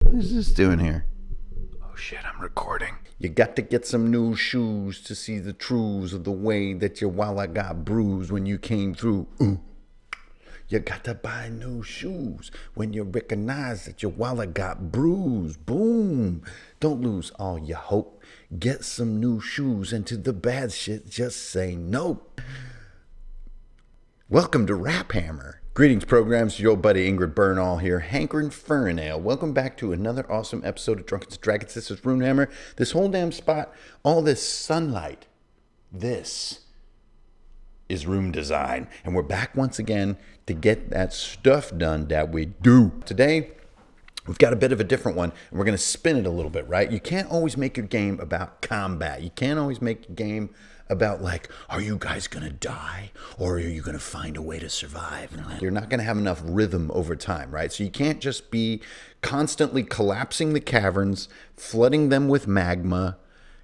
What is this doing here? Oh shit, I'm recording. You got to get some new shoes to see the truths of the way that your wallet got bruised when you came through. You got to buy new shoes when you recognize that your wallet got bruised. Boom. Don't lose all your hope. Get some new shoes, and to the bad shit, just say nope. Welcome to Runehammer. Greetings, programs. Your old buddy Ingrid Bernal here, hankering for an ale. Welcome back to another awesome episode of Dungeons&Dragons. This is Runehammer. This whole damn spot, all this sunlight, this is room design. And we're back once again to get that stuff done that we do. Today, we've got a bit of a different one, and we're going to spin it a little bit, right? You can't always make your game about combat. You can't always make your game about, like, are you guys going to die, or are you going to find a way to survive? You're not going to have enough rhythm over time, right? So you can't just be constantly collapsing the caverns, flooding them with magma,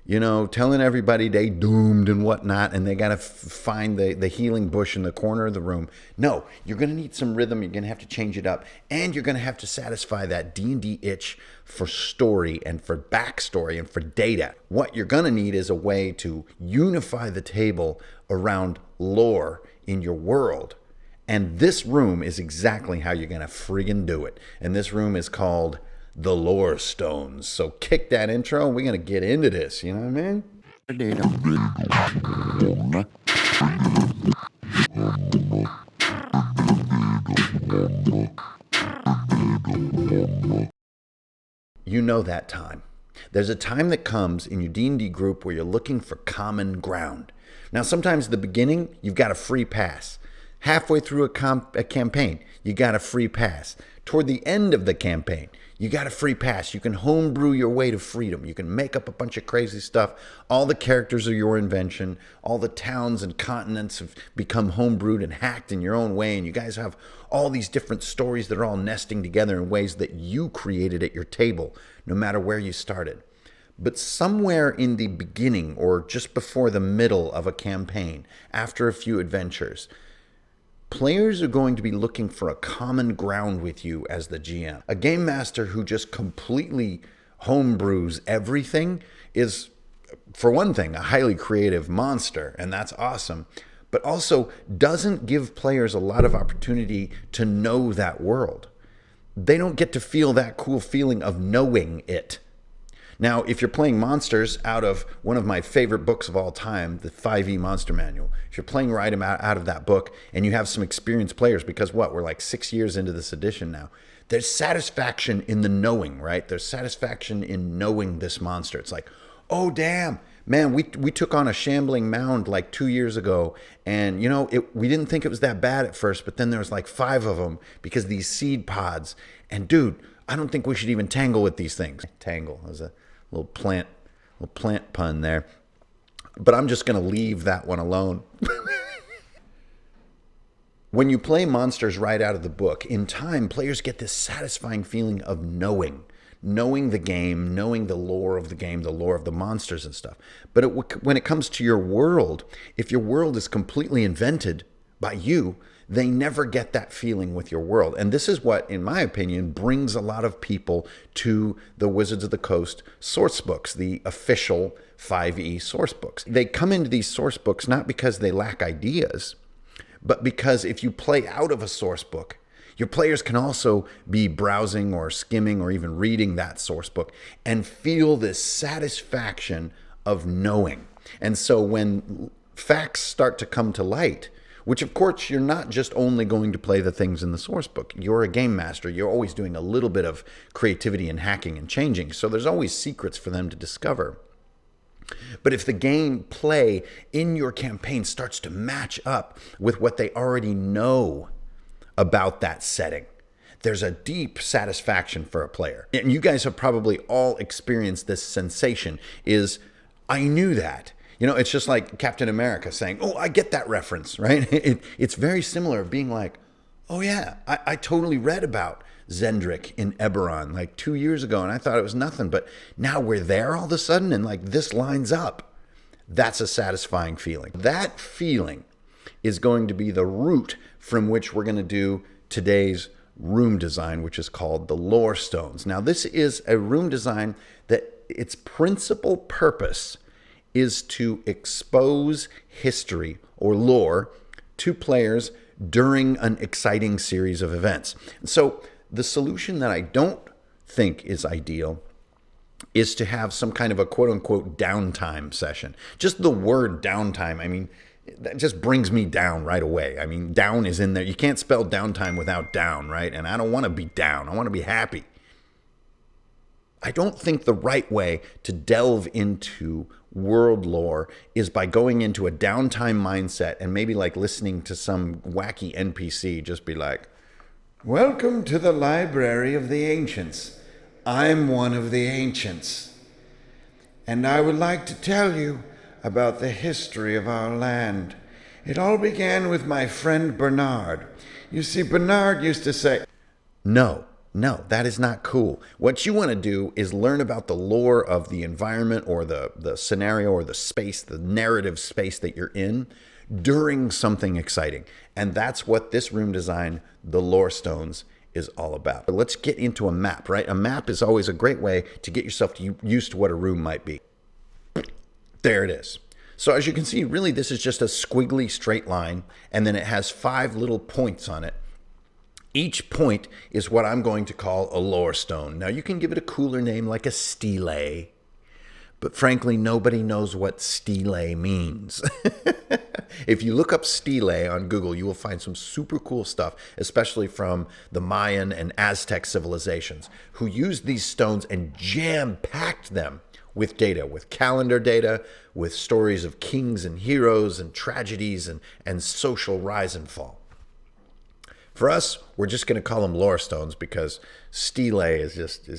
you know, telling everybody they doomed and whatnot, and they got to find the healing bush in the corner of the room. No, you're going to need some rhythm. You're going to have to change it up, and you're going to have to satisfy that D&D itch for story and for backstory and for data. What you're going to need is a way to unify the table around lore in your world, and this room is exactly how you're going to friggin' do it. And this room is called the Lore Stones. So kick that intro and we're going to get into this. You know what I mean? You know that time. There's a time that comes in your D&D group where you're looking for common ground. Now, sometimes at the beginning, you've got a free pass. Halfway through a campaign, you got a free pass. Toward the end of the campaign, you got a free pass. You can homebrew your way to freedom. You can make up a bunch of crazy stuff. All the characters are your invention. All the towns and continents have become homebrewed and hacked in your own way. And you guys have all these different stories that are all nesting together in ways that you created at your table, no matter where you started. But somewhere in the beginning or just before the middle of a campaign, after a few adventures, players are going to be looking for a common ground with you as the GM. A game master who just completely homebrews everything is, for one thing, a highly creative monster, and that's awesome, but also doesn't give players a lot of opportunity to know that world. They don't get to feel that cool feeling of knowing it. Now, if you're playing monsters out of one of my favorite books of all time, the 5e Monster Manual, if you're playing right out of that book and you have some experienced players, because we're like 6 years into this edition now, there's satisfaction in the knowing, right? There's satisfaction in knowing this monster. It's like, oh, damn, man, we took on a shambling mound like 2 years ago, and, you know, we didn't think it was that bad at first, but then there was like 5 of them because these seed pods, and dude, I don't think we should even tangle with these things. Tangle is a little plant pun there, but I'm just going to leave that one alone. When you play monsters right out of the book, in time, players get this satisfying feeling of knowing the game, knowing the lore of the game, the lore of the monsters and stuff. But when it comes to your world, if your world is completely invented by you, they never get that feeling with your world. And this is what, in my opinion, brings a lot of people to the Wizards of the Coast source books, the official 5e source books. They come into these source books not because they lack ideas, but because if you play out of a source book, your players can also be browsing or skimming or even reading that source book and feel this satisfaction of knowing. And so when facts start to come to light, which, of course, you're not just only going to play the things in the source book. You're a game master. You're always doing a little bit of creativity and hacking and changing. So there's always secrets for them to discover. But if the gameplay in your campaign starts to match up with what they already know about that setting, there's a deep satisfaction for a player. And you guys have probably all experienced this sensation is, I knew that. You know, it's just like Captain America saying, oh, I get that reference, right? It's very similar, being like, oh yeah, I totally read about Zendrick in Eberron like 2 years ago, and I thought it was nothing, but now we're there all of a sudden, and like this lines up. That's a satisfying feeling. That feeling is going to be the root from which we're going to do today's room design, which is called the lore stones. Now, this is a room design that its principal purpose is to expose history or lore to players during an exciting series of events. So the solution that I don't think is ideal is to have some kind of a quote-unquote downtime session. Just the word downtime, I mean, that just brings me down right away. I mean, down is in there. You can't spell downtime without down, right? And I don't want to be down. I want to be happy. I don't think the right way to delve into world lore is by going into a downtime mindset and maybe like listening to some wacky NPC just be like, "Welcome to the Library of the Ancients. I'm one of the ancients, and I would like to tell you about the history of our land. It all began with my friend Bernard. You see, Bernard used to say..." No, that is not cool. What you want to do is learn about the lore of the environment or the scenario or the space, the narrative space that you're in during something exciting. And that's what this room design, the lore stones, is all about. But let's get into a map, right? A map is always a great way to get yourself used to what a room might be. There it is. So as you can see, really this is just a squiggly straight line, and then it has 5 little points on it. Each point is what I'm going to call a lore stone. Now you can give it a cooler name like a stele, but frankly, nobody knows what stele means. If you look up stele on Google, you will find some super cool stuff, especially from the Mayan and Aztec civilizations, who used these stones and jam-packed them with data, with calendar data, with stories of kings and heroes and tragedies and social rise and fall. For us, we're just going to call them lore stones because stele is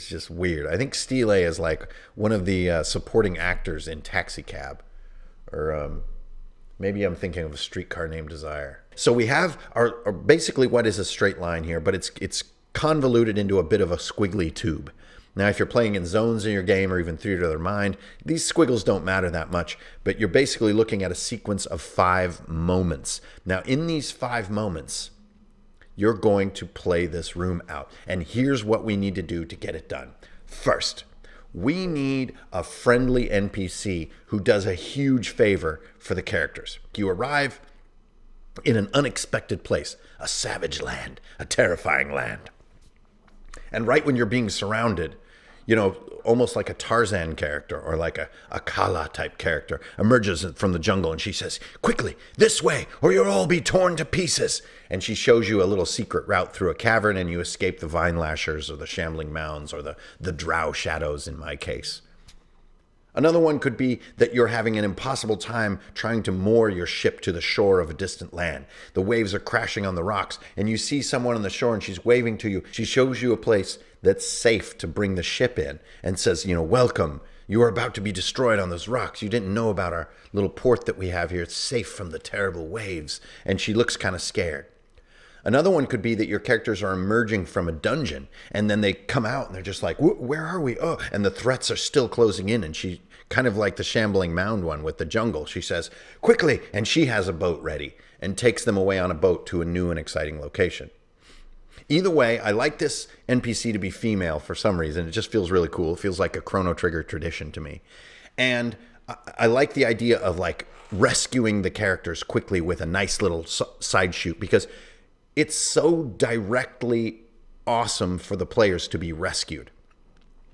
just weird. I think stele is like one of the supporting actors in Taxi Cab, or maybe I'm thinking of A Streetcar Named Desire. So we have our basically what is a straight line here, but it's convoluted into a bit of a squiggly tube. Now, if you're playing in zones in your game or even Theater of the Mind, these squiggles don't matter that much, but you're basically looking at a sequence of 5 moments. Now, in these 5 moments, you're going to play this room out. And here's what we need to do to get it done. First, we need a friendly NPC who does a huge favor for the characters. You arrive in an unexpected place, a savage land, a terrifying land. And right when you're being surrounded, you know, almost like a Tarzan character or like a Kala type character emerges from the jungle and she says, "Quickly, this way, or you'll all be torn to pieces." And she shows you a little secret route through a cavern and you escape the vine lashers or the shambling mounds or the drow shadows in my case. Another one could be that you're having an impossible time trying to moor your ship to the shore of a distant land. The waves are crashing on the rocks, and you see someone on the shore and she's waving to you. She shows you a place that's safe to bring the ship in and says, you know, "Welcome. You are about to be destroyed on those rocks. You didn't know about our little port that we have here. It's safe from the terrible waves." And she looks kind of scared. Another one could be that your characters are emerging from a dungeon and then they come out and they're just like, "Where are we?" Oh, and the threats are still closing in. And she, kind of like the shambling mound one with the jungle, she says, "Quickly." And she has a boat ready and takes them away on a boat to a new and exciting location. Either way, I like this NPC to be female for some reason. It just feels really cool. It feels like a Chrono Trigger tradition to me. And I like the idea of like rescuing the characters quickly with a nice little side shoot because it's so directly awesome for the players to be rescued,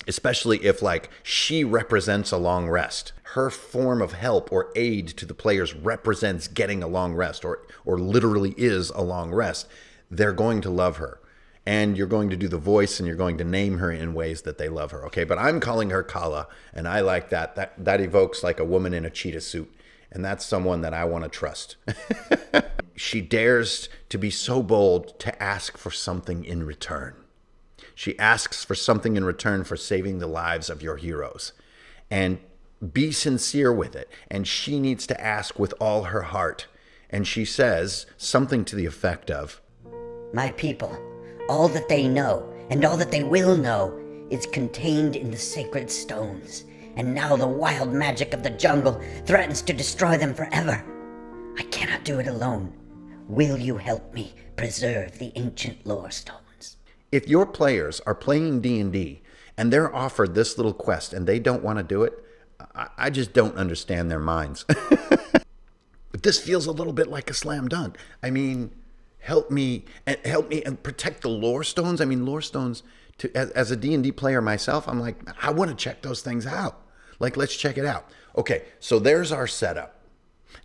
especially if like she represents a long rest. Her form of help or aid to the players represents getting a long rest or literally is a long rest. They're going to love her. And you're going to do the voice and you're going to name her in ways that they love her. Okay, but I'm calling her Kala, and I like that. That evokes like a woman in a cheetah suit. And that's someone that I want to trust. She dares to be so bold to ask for something in return. She asks for something in return for saving the lives of your heroes. And be sincere with it. And she needs to ask with all her heart. And she says something to the effect of, "My people, all that they know and all that they will know is contained in the sacred stones. And now the wild magic of the jungle threatens to destroy them forever. I cannot do it alone. Will you help me preserve the ancient lore stones?" If your players are playing D&D and they're offered this little quest and they don't want to do it, I just don't understand their minds. But this feels a little bit like a slam dunk. I mean, help me and protect the lore stones. I mean, lore stones, as a D&D player myself, I'm like, I want to check those things out. Like, let's check it out. Okay, so there's our setup.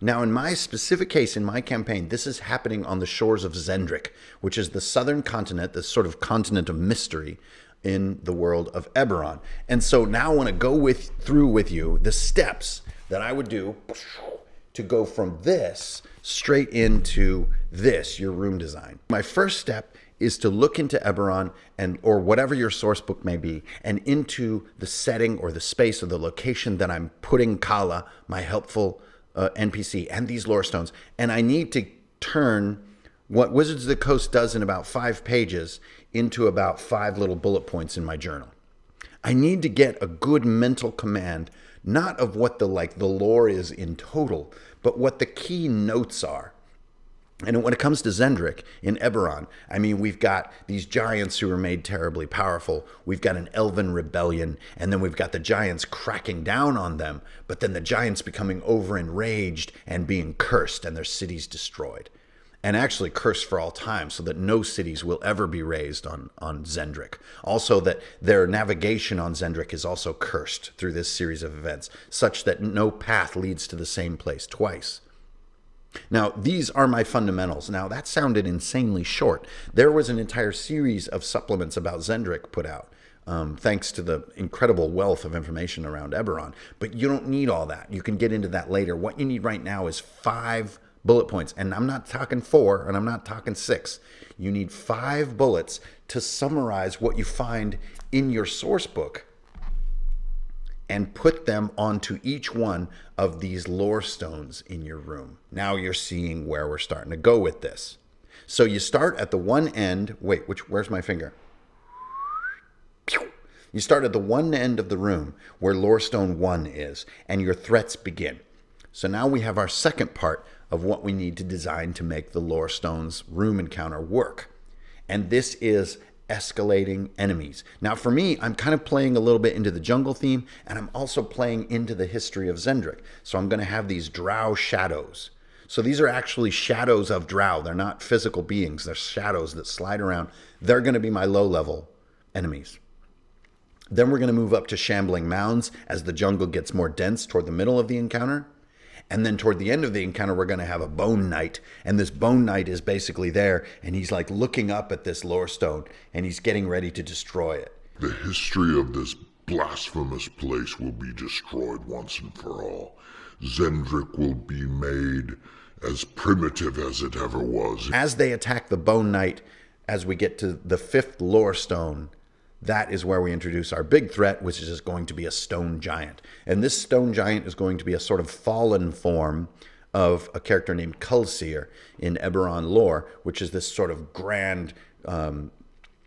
Now, in my specific case, in my campaign, this is happening on the shores of Zendrick, which is the southern continent, the sort of continent of mystery in the world of Eberron. And so now I want to go through with you the steps that I would do to go from this straight into this, your room design. My first step is to look into Eberron or whatever your source book may be, and into the setting or the space or the location that I'm putting Kala, my helpful NPC, and these lore stones. And I need to turn what Wizards of the Coast does in about 5 pages into about 5 little bullet points in my journal. I need to get a good mental command, not of what the lore is in total, but what the key notes are. And when it comes to Zendrick in Eberron, I mean, we've got these giants who are made terribly powerful. We've got an elven rebellion, and then we've got the giants cracking down on them, but then the giants becoming over-enraged and being cursed and their cities destroyed. And actually cursed for all time, so that no cities will ever be raised on Zendrick. Also that their navigation on Zendrick is also cursed through this series of events, such that no path leads to the same place twice. Now, these are my fundamentals. Now, that sounded insanely short. There was an entire series of supplements about Zendrick put out, thanks to the incredible wealth of information around Eberron. But you don't need all that. You can get into that later. What you need right now is 5 bullet points. And I'm not talking 4, and I'm not talking 6. You need 5 bullets to summarize what you find in your source book and put them onto each one of these lore stones in your room. Now you're seeing where we're starting to go with this. So you start at the one end. Wait, where's my finger? You start at the one end of the room where lore stone 1 is, and your threats begin. So now we have our second part of what we need to design to make the lore stones room encounter work. And this is escalating enemies. Now for me, I'm kind of playing a little bit into the jungle theme, and I'm also playing into the history of Zendrick. So I'm going to have these drow shadows. So these are actually shadows of drow. They're not physical beings. They're shadows that slide around. They're going to be my low-level enemies. Then we're going to move up to shambling mounds as the jungle gets more dense toward the middle of the encounter. And then toward the end of the encounter, we're going to have a bone knight. And this bone knight is basically there, and he's like looking up at this lore stone, and he's getting ready to destroy it. The history of this blasphemous place will be destroyed once and for all. Zendrick will be made as primitive as it ever was. As they attack the bone knight, as we get to the 5th lore stone, that is where we introduce our big threat, which is just going to be a stone giant. And this stone giant is going to be a sort of fallen form of a character named Kulseer in Eberron lore, which is this sort of grand,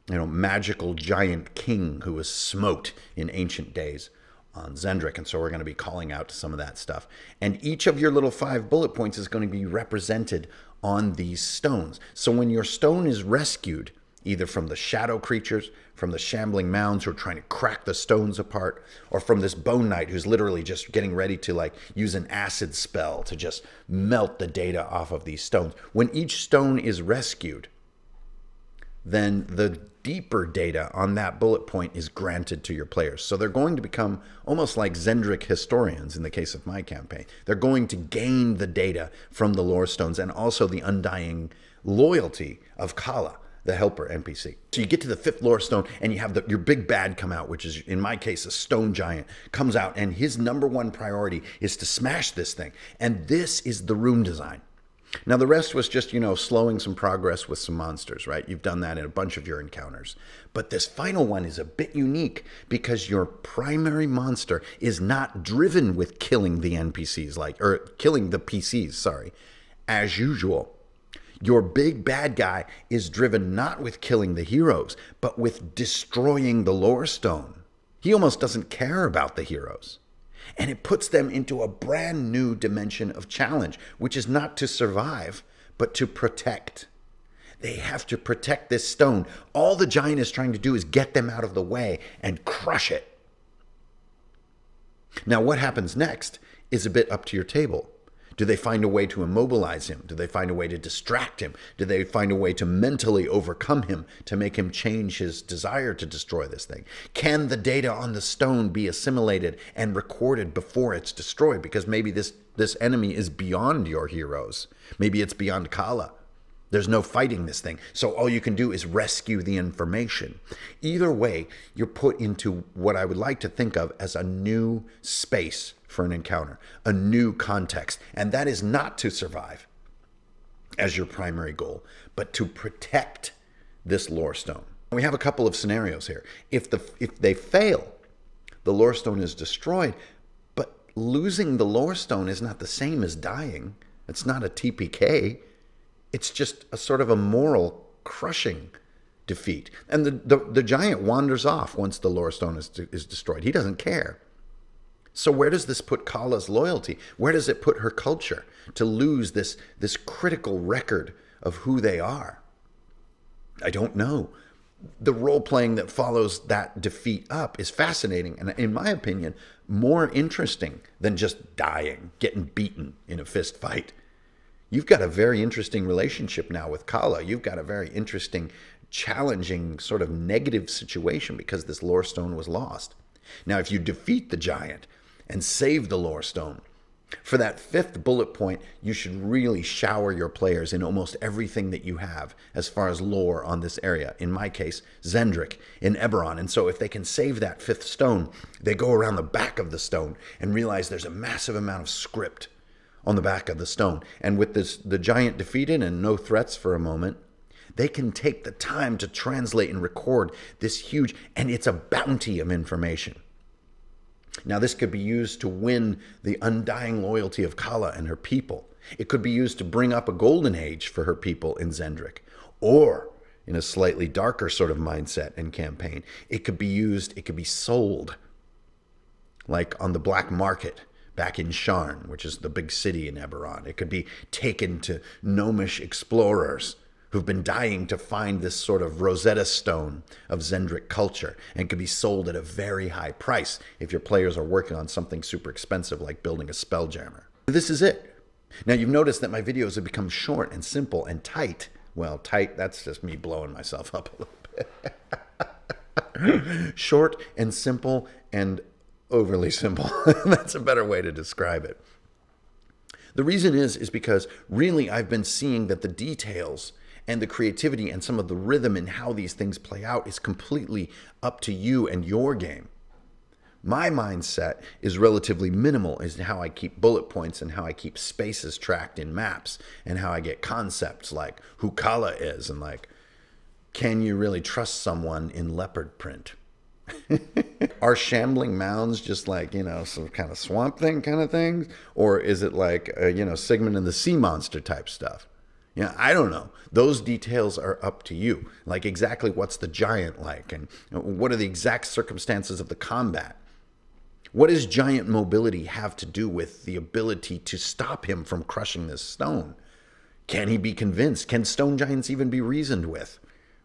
magical giant king who was smoked in ancient days on Zendrick. And so we're going to be calling out to some of that stuff. And each of your little 5 bullet points is going to be represented on these stones. So when your stone is rescued, either from the shadow creatures, from the shambling mounds who are trying to crack the stones apart, or from this bone knight who's literally just getting ready to use an acid spell to just melt the data off of these stones. When each stone is rescued, then the deeper data on that bullet point is granted to your players. So they're going to become almost like Zendrick historians in the case of my campaign. They're going to gain the data from the lore stones and also the undying loyalty of Kala, the helper NPC. So you get to the 5th lore stone and you have your big bad come out, which is in my case a stone giant comes out, and his number 1 priority is to smash this thing. And this is the room design. Now the rest was just, slowing some progress with some monsters, right? You've done that in a bunch of your encounters. But this final one is a bit unique because your primary monster is not driven with killing the NPCs killing the PCs, as usual. Your big bad guy is driven not with killing the heroes, but with destroying the lore stone. He almost doesn't care about the heroes. And it puts them into a brand new dimension of challenge, which is not to survive, but to protect. They have to protect this stone. All the giant is trying to do is get them out of the way and crush it. Now, what happens next is a bit up to your table. Do they find a way to immobilize him? Do they find a way to distract him? Do they find a way to mentally overcome him to make him change his desire to destroy this thing? Can the data on the stone be assimilated and recorded before it's destroyed? Because maybe this enemy is beyond your heroes. Maybe it's beyond Kala. There's no fighting this thing. So all you can do is rescue the information. Either way, you're put into what I would like to think of as a new space for an encounter, a new context. And that is not to survive as your primary goal, but to protect this lore stone. We have a couple of scenarios here. If they fail, the lore stone is destroyed, but losing the lore stone is not the same as dying. It's not a TPK. It's just a sort of a moral crushing defeat. And the giant wanders off once the lore stone is destroyed. He doesn't care. So where does this put Kala's loyalty? Where does it put her culture to lose this critical record of who they are? I don't know. The role-playing that follows that defeat up is fascinating and, in my opinion, more interesting than just dying, getting beaten in a fist fight. You've got a very interesting relationship now with Kala. You've got a very interesting, challenging, sort of negative situation because this lore stone was lost. Now, if you defeat the giant and save the lore stone, for that 5th bullet point, you should really shower your players in almost everything that you have as far as lore on this area. In my case, Zendrik in Eberron. And so if they can save that 5th stone, they go around the back of the stone and realize there's a massive amount of script on the back of the stone. And with the giant defeated and no threats for a moment, they can take the time to translate and record this huge, and it's a bounty of information. Now, this could be used to win the undying loyalty of Kala and her people. It could be used to bring up a golden age for her people in Zendrik. Or, in a slightly darker sort of mindset and campaign, it could be sold, like on the black market back in Sharn, which is the big city in Eberron. It could be taken to gnomish explorers who've been dying to find this sort of Rosetta Stone of Zendrik culture, and could be sold at a very high price if your players are working on something super expensive like building a spelljammer. This is it. Now, you've noticed that my videos have become short and simple and tight. Well, tight, that's just me blowing myself up a little bit. Short and simple and overly simple. That's a better way to describe it. The reason is because really I've been seeing that the details and the creativity and some of the rhythm and how these things play out is completely up to you and your game. My mindset is relatively minimal as to how I keep bullet points and how I keep spaces tracked in maps and how I get concepts like who Kala is and like, can you really trust someone in leopard print? Are shambling mounds just like, some kind of swamp thing kind of things? Or is it like, Sigmund and the Sea Monster type stuff? I don't know. Those details are up to you. Like exactly what's the giant like and what are the exact circumstances of the combat? What does giant mobility have to do with the ability to stop him from crushing this stone? Can he be convinced? Can stone giants even be reasoned with?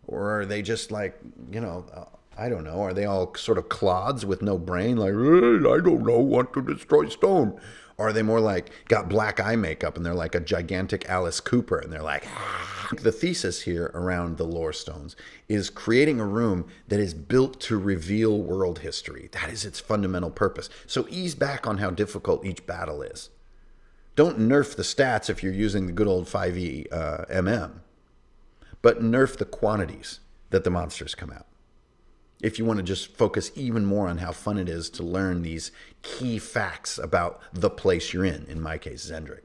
Or are they just like, I don't know. Are they all sort of clods with no brain? Like, I don't know, want to destroy stone. Or are they more like got black eye makeup and they're like a gigantic Alice Cooper and they're like, ah. The thesis here around the lore stones is creating a room that is built to reveal world history. That is its fundamental purpose. So ease back on how difficult each battle is. Don't nerf the stats if you're using the good old 5e MM, but nerf the quantities that the monsters come out. If you want to just focus even more on how fun it is to learn these key facts about the place you're in my case, Zendrik.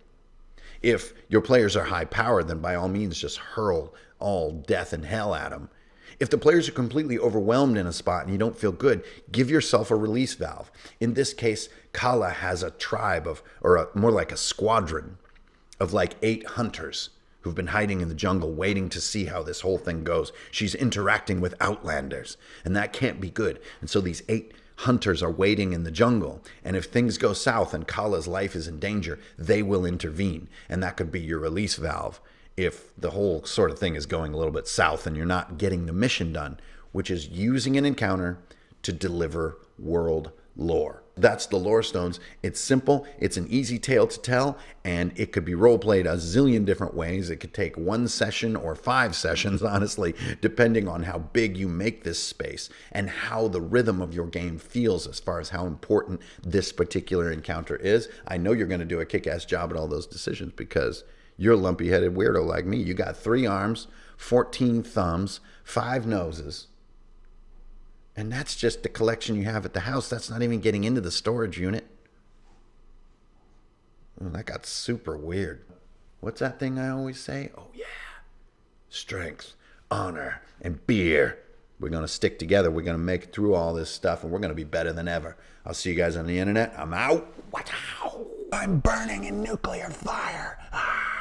If your players are high powered, then by all means just hurl all death and hell at them. If the players are completely overwhelmed in a spot and you don't feel good, give yourself a release valve. In this case, Kala has a tribe of, more like a squadron of like 8 hunters who've been hiding in the jungle waiting to see how this whole thing goes. She's interacting with outlanders, and that can't be good. And so these 8 hunters are waiting in the jungle, and if things go south and Kala's life is in danger, they will intervene, and that could be your release valve if the whole sort of thing is going a little bit south and you're not getting the mission done, which is using an encounter to deliver world lore. That's the lore stones. It's simple, it's an easy tale to tell, and it could be role played a zillion different ways. It could take 1 session or 5 sessions, honestly, depending on how big you make this space and how the rhythm of your game feels as far as how important this particular encounter is. I know you're going to do a kick-ass job at all those decisions because you're a lumpy-headed weirdo like me. You got 3 arms, 14 thumbs, 5 noses. And that's just the collection you have at the house. That's not even getting into the storage unit. Oh, that got super weird. What's that thing I always say? Oh, yeah. Strength, honor, and beer. We're going to stick together. We're going to make it through all this stuff, and we're going to be better than ever. I'll see you guys on the internet. I'm out. I'm burning in nuclear fire.